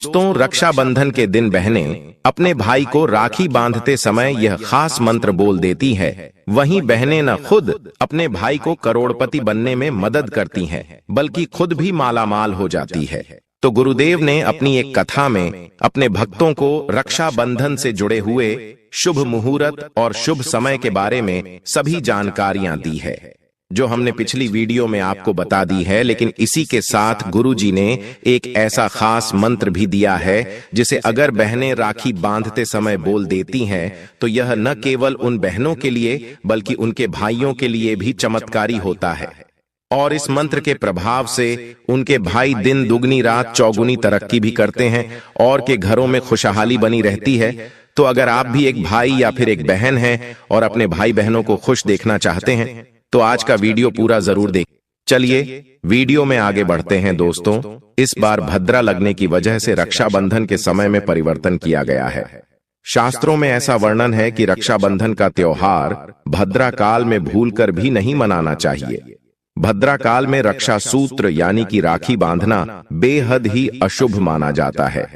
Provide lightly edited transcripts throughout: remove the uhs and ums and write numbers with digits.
दोस्तों, रक्षाबंधन के दिन बहनें अपने भाई को राखी बांधते समय यह खास मंत्र बोल देती है। वहीं बहनें न खुद अपने भाई को करोड़पति बनने में मदद करती हैं, बल्कि खुद भी मालामाल हो जाती है। तो गुरुदेव ने अपनी एक कथा में अपने भक्तों को रक्षाबंधन से जुड़े हुए शुभ मुहूर्त और शुभ समय के बारे में सभी जानकारियां दी है, जो हमने पिछली वीडियो में आपको बता दी है। लेकिन इसी के साथ गुरुजी ने एक ऐसा खास मंत्र भी दिया है, जिसे अगर बहनें राखी बांधते समय बोल देती हैं तो यह न केवल उन बहनों के लिए बल्कि उनके भाइयों के लिए भी चमत्कारी होता है। और इस मंत्र के प्रभाव से उनके भाई दिन दुगनी रात चौगुनी तरक्की भी करते हैं और के घरों में खुशहाली बनी रहती है। तो अगर आप भी एक भाई या फिर एक बहन हैं और अपने भाई बहनों को खुश देखना चाहते हैं तो आज का वीडियो पूरा जरूर देखें। चलिए वीडियो में आगे बढ़ते हैं। दोस्तों, इस बार भद्रा लगने की वजह से रक्षाबंधन के समय में परिवर्तन किया गया है। शास्त्रों में ऐसा वर्णन है कि रक्षाबंधन का त्योहार भद्रा काल में भूलकर भी नहीं मनाना चाहिए। भद्रा काल में रक्षा सूत्र यानी कि राखी बांधना बेहद ही अशुभ माना जाता है।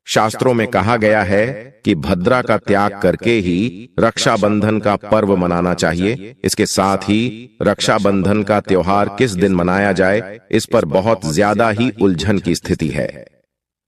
शास्त्रों में कहा गया है कि भद्रा का त्याग करके ही रक्षाबंधन का पर्व मनाना चाहिए। इसके साथ ही रक्षाबंधन का त्योहार किस दिन मनाया जाए, इस पर बहुत ज्यादा ही उलझन की स्थिति है।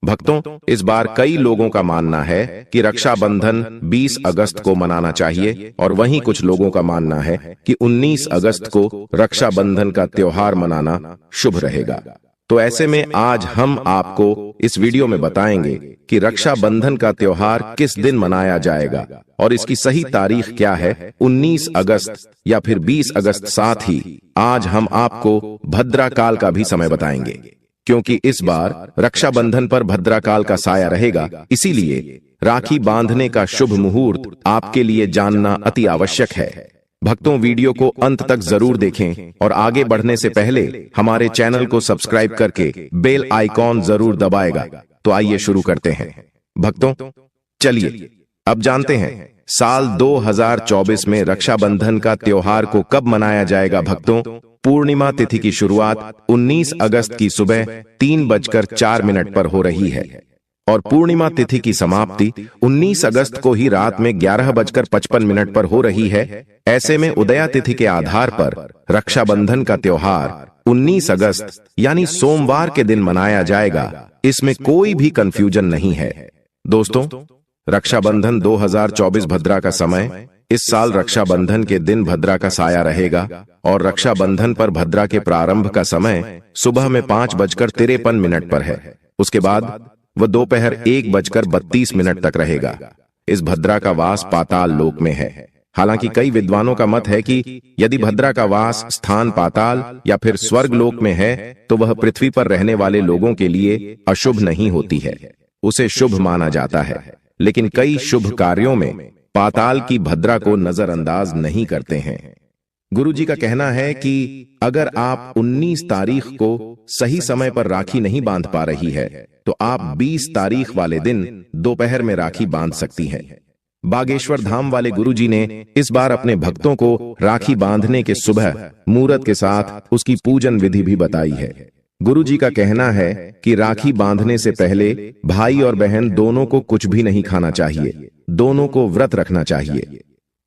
भक्तों, इस बार कई लोगों का मानना है कि रक्षाबंधन 20 अगस्त को मनाना चाहिए और वहीं कुछ लोगों का मानना है कि 19 अगस्त को रक्षाबंधन का त्योहार मनाना शुभ रहेगा। तो ऐसे में आज हम आपको इस वीडियो में बताएंगे कि रक्षाबंधन का त्योहार किस दिन मनाया जाएगा और इसकी सही तारीख क्या है, 19 अगस्त या फिर 20 अगस्त। साथ ही आज हम आपको भद्रा काल का भी समय बताएंगे, क्योंकि इस बार रक्षाबंधन पर भद्रा काल का साया रहेगा। इसीलिए राखी बांधने का शुभ मुहूर्त आपके लिए जानना अति आवश्यक है। भक्तों, वीडियो को अंत तक जरूर देखें और आगे बढ़ने से पहले हमारे चैनल को सब्सक्राइब करके बेल आइकॉन जरूर दबाएगा। तो आइए शुरू करते हैं। भक्तों, चलिए अब जानते हैं साल 2024 में रक्षाबंधन का त्योहार को कब मनाया जाएगा। भक्तों, पूर्णिमा तिथि की शुरुआत 19 अगस्त की सुबह 3:04 पर हो रही है और पूर्णिमा तिथि की समाप्ति 19 अगस्त को ही रात में 11:55 पर हो रही है। ऐसे में उदया तिथि के आधार पर रक्षाबंधन का त्योहार 19 अगस्त यानी सोमवार के दिन मनाया जाएगा। इसमें कोई भी कंफ्यूजन नहीं है। दोस्तों, रक्षाबंधन 2024 भद्रा का समय, इस साल रक्षाबंधन के दिन भद्रा का साया रहेगा और रक्षाबंधन पर भद्रा के प्रारंभ का समय सुबह में 5:53 पर है। उसके बाद वह दोपहर 1:32 तक रहेगा। इस भद्रा का वास पाताल लोक में है। हालांकि कई विद्वानों का मत है कि यदि भद्रा का वास स्थान पाताल या फिर स्वर्ग लोक में है तो वह पृथ्वी पर रहने वाले लोगों के लिए अशुभ नहीं होती है, उसे शुभ माना जाता है। लेकिन कई शुभ कार्यों में पाताल की भद्रा को नजरअंदाज नहीं करते हैं। गुरुजी का कहना है कि अगर आप 19 तारीख को सही समय पर राखी नहीं बांध पा रही है तो आप 20 तारीख वाले दिन दोपहर में राखी बांध सकती हैं। बागेश्वर धाम वाले गुरुजी ने इस बार अपने भक्तों को राखी बांधने के सुबह मुहूर्त के साथ उसकी पूजन विधि भी बताई है। गुरुजी का कहना है कि राखी बांधने से पहले भाई और बहन दोनों को कुछ भी नहीं खाना चाहिए, दोनों को व्रत रखना चाहिए।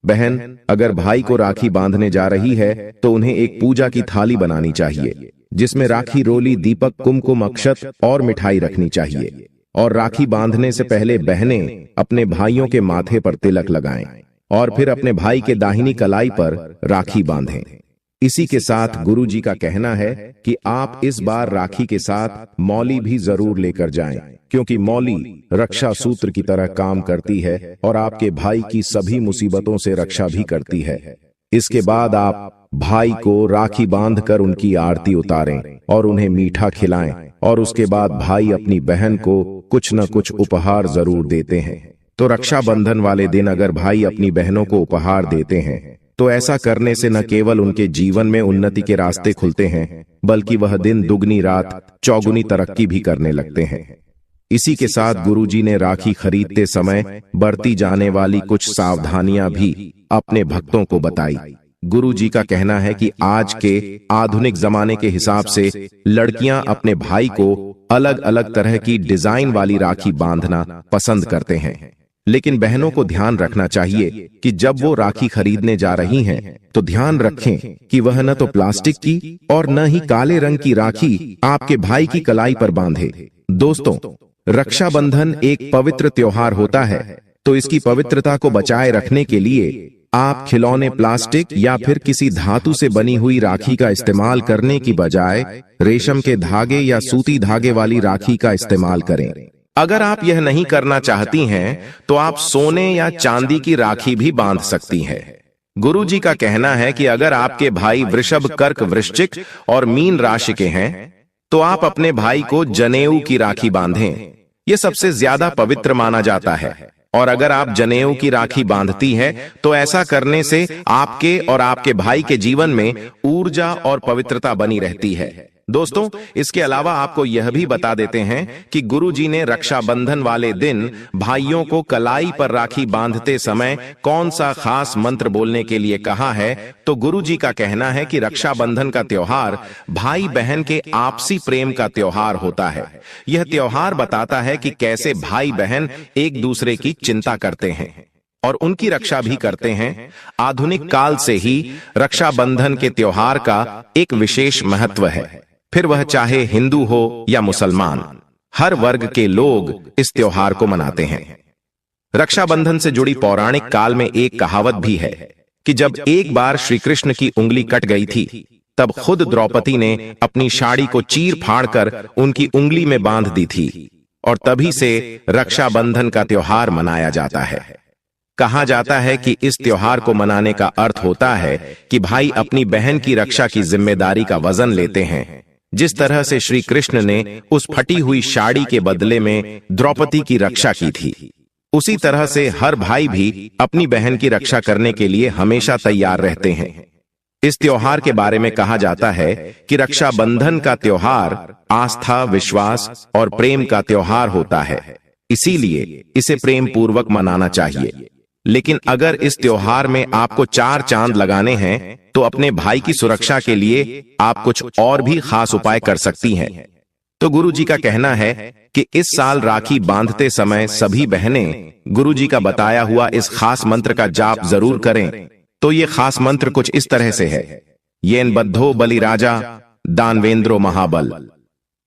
बहन अगर भाई को राखी बांधने जा रही है तो उन्हें एक पूजा की थाली बनानी चाहिए, जिसमें राखी रोली, दीपक, कुमकुम, अक्षत और मिठाई रखनी चाहिए। और राखी बांधने से पहले बहनें अपने भाइयों के माथे पर तिलक लगाएं और फिर अपने भाई के दाहिनी कलाई पर राखी बांधें। इसी के साथ गुरुजी का कहना है कि आप इस बार राखी के साथ मौली भी जरूर लेकर जाएं, क्योंकि मौली रक्षा सूत्र की तरह काम करती है और आपके भाई की सभी मुसीबतों से रक्षा भी करती है। इसके बाद आप भाई को राखी बांधकर उनकी आरती उतारें और उन्हें मीठा खिलाएं और उसके बाद भाई अपनी बहन को कुछ न कुछ उपहार जरूर देते हैं। तो रक्षाबंधन वाले दिन अगर भाई अपनी बहनों को उपहार देते हैं तो ऐसा करने से न केवल उनके जीवन में उन्नति के रास्ते खुलते हैं, बल्कि वह दिन दुगनी रात चौगुनी तरक्की भी करने लगते हैं। इसी के साथ गुरुजी ने राखी खरीदते समय बरती जाने वाली कुछ सावधानियां भी अपने भक्तों को बताई। गुरुजी का कहना है कि आज के आधुनिक जमाने के हिसाब से लड़कियां अपने भाई को अलग अलग तरह की डिजाइन वाली राखी बांधना पसंद करते हैं, लेकिन बहनों को ध्यान रखना चाहिए कि जब वो राखी खरीदने जा रही हैं, तो ध्यान रखें कि वह न तो प्लास्टिक की और न ही काले रंग की राखी आपके भाई की कलाई पर बांधे। दोस्तों, रक्षाबंधन एक पवित्र त्योहार होता है, तो इसकी पवित्रता को बचाए रखने के लिए आप खिलौने प्लास्टिक या फिर किसी धातु से बनी हुई राखी का इस्तेमाल करने की बजाय रेशम के धागे या सूती धागे वाली राखी का इस्तेमाल करें। अगर आप यह नहीं करना चाहती हैं, तो आप सोने या चांदी की राखी भी बांध सकती हैं। गुरुजी का कहना है कि अगर आपके भाई वृषभ, कर्क, वृश्चिक और मीन राशि के हैं, तो आप अपने भाई को जनेऊ की राखी बांधें। यह सबसे ज्यादा पवित्र माना जाता है, और अगर आप जनेऊ की राखी बांधती हैं, तो ऐसा करने से आपके और आपके भाई के जीवन में ऊर्जा और पवित्रता बनी रहती है। दोस्तों, इसके अलावा आपको यह भी बता देते हैं कि गुरुजी ने रक्षाबंधन वाले दिन भाइयों को कलाई पर राखी बांधते समय कौन सा खास मंत्र बोलने के लिए कहा है। तो गुरुजी का कहना है कि रक्षाबंधन का त्योहार भाई बहन के आपसी प्रेम का त्योहार होता है। यह त्योहार बताता है कि कैसे भाई बहन एक दूसरे की चिंता करते हैं और उनकी रक्षा भी करते हैं। आधुनिक काल से ही रक्षाबंधन के त्योहार का एक विशेष महत्व है, फिर वह चाहे हिंदू हो या मुसलमान, हर वर्ग के लोग इस त्योहार को मनाते हैं। रक्षाबंधन से जुड़ी पौराणिक काल में एक कहावत भी है कि जब एक बार श्री कृष्ण की उंगली कट गई थी, तब खुद द्रौपदी ने अपनी साड़ी को चीर फाड़ कर उनकी उंगली में बांध दी थी, और तभी से रक्षाबंधन का त्योहार मनाया जाता है। कहा जाता है कि इस त्योहार को मनाने का अर्थ होता है कि भाई अपनी बहन की रक्षा की जिम्मेदारी का वजन लेते हैं। जिस तरह से श्री कृष्ण ने उस फटी हुई साड़ी के बदले में द्रौपदी की रक्षा की थी, उसी तरह से हर भाई भी अपनी बहन की रक्षा करने के लिए हमेशा तैयार रहते हैं। इस त्योहार के बारे में कहा जाता है कि रक्षाबंधन का त्योहार आस्था, विश्वास और प्रेम का त्योहार होता है, इसीलिए इसे प्रेम पूर्वक मनाना चाहिए। लेकिन अगर इस त्योहार में आपको 4 चांद लगाने हैं, तो अपने भाई की सुरक्षा के लिए आप कुछ और भी खास उपाय कर सकती हैं। तो गुरुजी का कहना है कि इस साल राखी बांधते समय सभी बहनें गुरुजी का बताया हुआ इस खास मंत्र का जाप जरूर करें। तो ये खास मंत्र कुछ इस तरह से है: येन बद्धो बलिराजा दानवेंद्रो महाबल,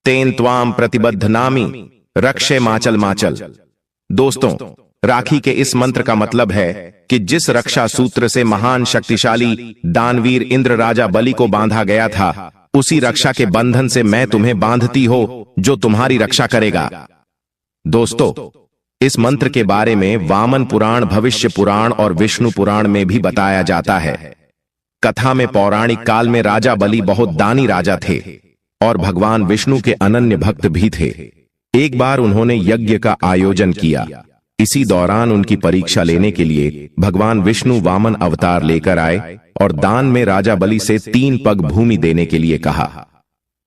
तेन त्वाम प्रतिबद्ध नामी रक्षे माचल माचल। दोस्तों, राखी के इस मंत्र का मतलब है कि जिस रक्षा सूत्र से महान शक्तिशाली दानवीर इंद्र राजा बलि को बांधा गया था, उसी रक्षा के बंधन से मैं तुम्हें बांधती हो, जो तुम्हारी रक्षा करेगा। दोस्तों, इस मंत्र के बारे में वामन पुराण, भविष्य पुराण और विष्णु पुराण में भी बताया जाता है। कथा में पौराणिक काल में राजा बलि बहुत दानी राजा थे और भगवान विष्णु के अनन्य भक्त भी थे। एक बार उन्होंने यज्ञ का आयोजन किया। इसी दौरान उनकी परीक्षा लेने के लिए भगवान विष्णु वामन अवतार लेकर आए और दान में राजा बलि से 3 पग भूमि देने के लिए कहा,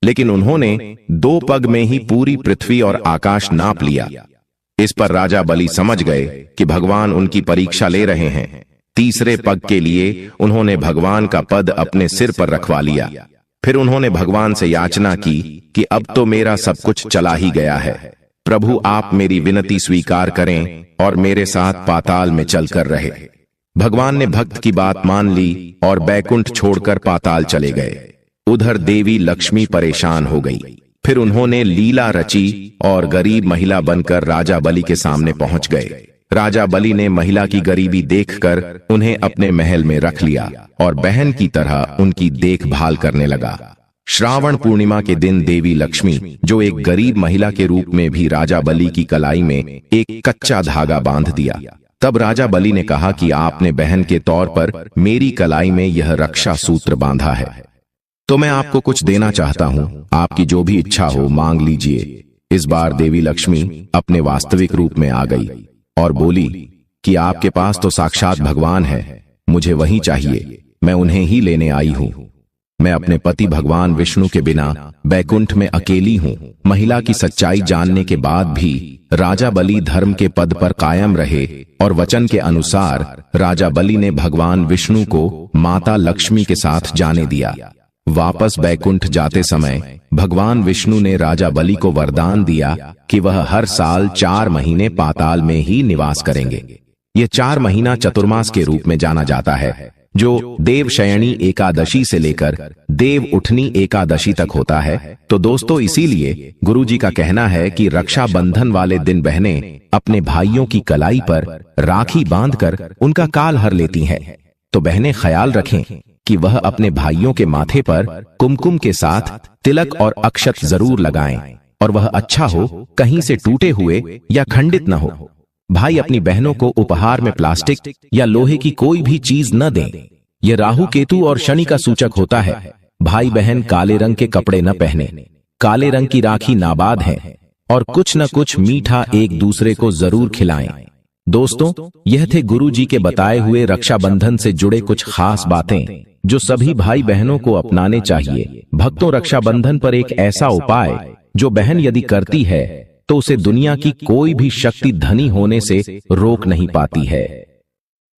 लेकिन उन्होंने 2 पग में ही पूरी पृथ्वी और आकाश नाप लिया। इस पर राजा बलि समझ गए कि भगवान उनकी परीक्षा ले रहे हैं। तीसरे पग के लिए उन्होंने भगवान का पद अपने सिर पर रखवा लिया। फिर उन्होंने भगवान से याचना की कि अब तो मेरा सब कुछ चला ही गया है, प्रभु आप मेरी विनती स्वीकार करें और मेरे साथ पाताल में चलकर रहे। भगवान ने भक्त की बात मान ली और बैकुंठ छोड़कर पाताल चले गए। उधर देवी लक्ष्मी परेशान हो गई। फिर उन्होंने लीला रची और गरीब महिला बनकर राजा बलि के सामने पहुंच गए। राजा बलि ने महिला की गरीबी देखकर उन्हें अपने महल में रख लिया और बहन की तरह उनकी देखभाल करने लगा। श्रावण पूर्णिमा के दिन देवी लक्ष्मी, जो एक गरीब महिला के रूप में भी राजा बलि की कलाई में एक कच्चा धागा बांध दिया। तब राजा बलि ने कहा कि आपने बहन के तौर पर मेरी कलाई में यह रक्षा सूत्र बांधा है, तो मैं आपको कुछ देना चाहता हूं। आपकी जो भी इच्छा हो मांग लीजिए। इस बार देवी लक्ष्मी अपने वास्तविक रूप में आ गई और बोली कि आपके पास तो साक्षात भगवान है, मुझे वही चाहिए, मैं उन्हें ही लेने आई हूं। मैं अपने पति भगवान विष्णु के बिना बैकुंठ में अकेली हूँ। महिला की सच्चाई जानने के बाद भी राजा बलि धर्म के पद पर कायम रहे और वचन के अनुसार राजा बलि ने भगवान विष्णु को माता लक्ष्मी के साथ जाने दिया। वापस बैकुंठ जाते समय भगवान विष्णु ने राजा बलि को वरदान दिया कि वह हर साल 4 महीने पाताल में ही निवास करेंगे। ये 4 महीना चतुर्मास के रूप में जाना जाता है, जो देवशयनी एकादशी से लेकर देव उठनी एकादशी तक होता है। तो दोस्तों, इसीलिए गुरुजी का कहना है कि रक्षाबंधन वाले दिन बहनें अपने भाइयों की कलाई पर राखी बांधकर उनका काल हर लेती हैं। तो बहनें ख्याल रखें कि वह अपने भाइयों के माथे पर कुमकुम के साथ तिलक और अक्षत जरूर लगाएं और वह अच्छा हो, कहीं से टूटे हुए या खंडित न हो। भाई अपनी बहनों को उपहार में प्लास्टिक या लोहे की कोई भी चीज न दें। यह राहु केतु और शनि का सूचक होता है। भाई बहन काले रंग के कपड़े न पहने, काले रंग की राखी नाबाद है और कुछ न कुछ मीठा एक दूसरे को जरूर खिलाएं। दोस्तों, यह थे गुरुजी के बताए हुए रक्षाबंधन से जुड़े कुछ खास बातें जो सभी भाई बहनों को अपनाने चाहिए। भक्तों, रक्षाबंधन पर एक ऐसा उपाय जो बहन यदि करती है तो उसे दुनिया की कोई भी शक्ति धनी होने से रोक नहीं पाती है।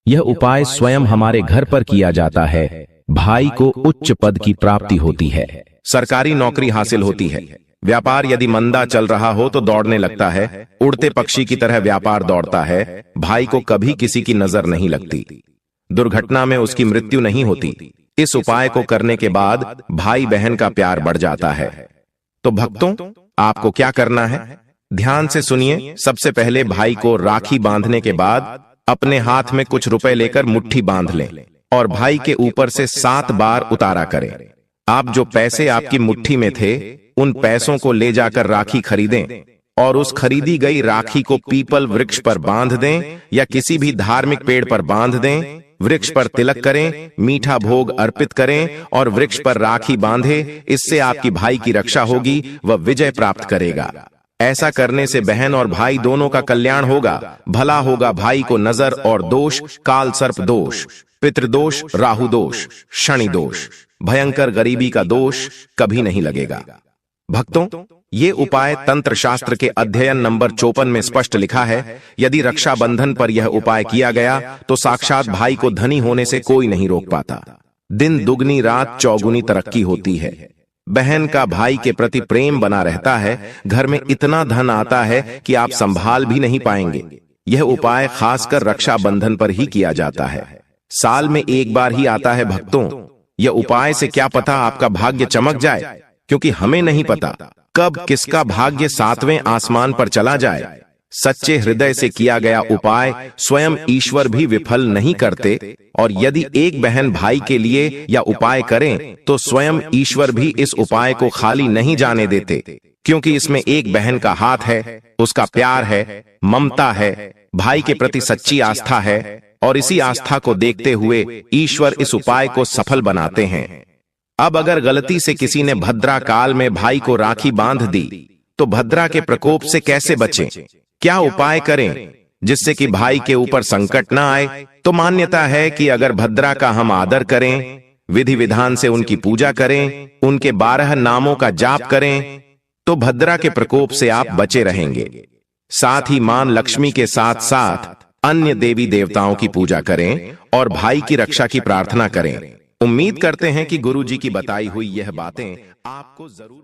यह उपाय स्वयं हमारे घर पर किया जाता है। भाई को उच्च पद की प्राप्ति होती है, सरकारी नौकरी हासिल होती है, व्यापार यदि मंदा चल रहा हो तो दौड़ने लगता है, उड़ते पक्षी की तरह व्यापार दौड़ता है, भाई को कभी किसी की नजर नहीं लगती, दुर्घटना में उसकी मृत्यु नहीं होती। इस उपाय को करने के बाद भाई बहन का प्यार बढ़ जाता है। तो भक्तों, आपको क्या करना है, ध्यान से सुनिए। सबसे पहले भाई को राखी बांधने के बाद अपने हाथ में कुछ रुपए लेकर मुट्ठी बांध लें और भाई के ऊपर से 7 बार उतारा करें। आप जो पैसे आपकी मुट्ठी में थे उन पैसों को ले जाकर राखी खरीदें और उस खरीदी गई राखी को पीपल वृक्ष पर बांध दें या किसी भी धार्मिक पेड़ पर बांध दें। वृक्ष पर तिलक करें, मीठा भोग अर्पित करें और वृक्ष पर राखी बांधे। इससे आपकी भाई की रक्षा होगी, वह विजय प्राप्त करेगा। ऐसा करने से बहन और भाई दोनों का कल्याण होगा, भला होगा। भाई को नजर और दोष, काल सर्प दोष, पितृदोष, राहु दोष, शनि दोष, भयंकर गरीबी का दोष कभी नहीं लगेगा। भक्तों, ये उपाय तंत्र शास्त्र के अध्ययन नंबर 54 में स्पष्ट लिखा है। यदि रक्षाबंधन पर यह उपाय किया गया तो साक्षात भाई को धनी होने से कोई नहीं रोक पाता। दिन दुगनी रात चौगुनी तरक्की होती है। बहन का भाई के प्रति प्रेम बना रहता है। घर में इतना धन आता है कि आप संभाल भी नहीं पाएंगे। यह उपाय खासकर रक्षाबंधन पर ही किया जाता है। साल में एक बार ही आता है। भक्तों, यह उपाय से क्या पता आपका भाग्य चमक जाए, क्योंकि हमें नहीं पता कब किसका भाग्य 7वें आसमान पर चला जाए। सच्चे हृदय से किया गया उपाय स्वयं ईश्वर भी विफल नहीं करते और यदि एक बहन भाई के लिए या उपाय करें तो स्वयं ईश्वर भी इस उपाय को खाली नहीं जाने देते, क्योंकि इसमें एक बहन का हाथ है, उसका प्यार है, ममता है, भाई के प्रति सच्ची आस्था है और इसी आस्था को देखते हुए ईश्वर इस उपाय को सफल बनाते हैं। अब अगर गलती से किसी ने भद्रा काल में भाई को राखी बांध दी तो भद्रा के प्रकोप से कैसे बचें? क्या उपाय करें जिससे कि भाई के ऊपर संकट न आए? तो मान्यता है कि अगर भद्रा का हम आदर करें, विधि विधान से उनकी पूजा करें, उनके 12 नामों का जाप करें तो भद्रा के प्रकोप से आप बचे रहेंगे। साथ ही मां लक्ष्मी के साथ साथ अन्य देवी देवताओं की पूजा करें और भाई की रक्षा की प्रार्थना करें। उम्मीद करते हैं कि गुरु जी की बताई हुई यह बातें आपको जरूर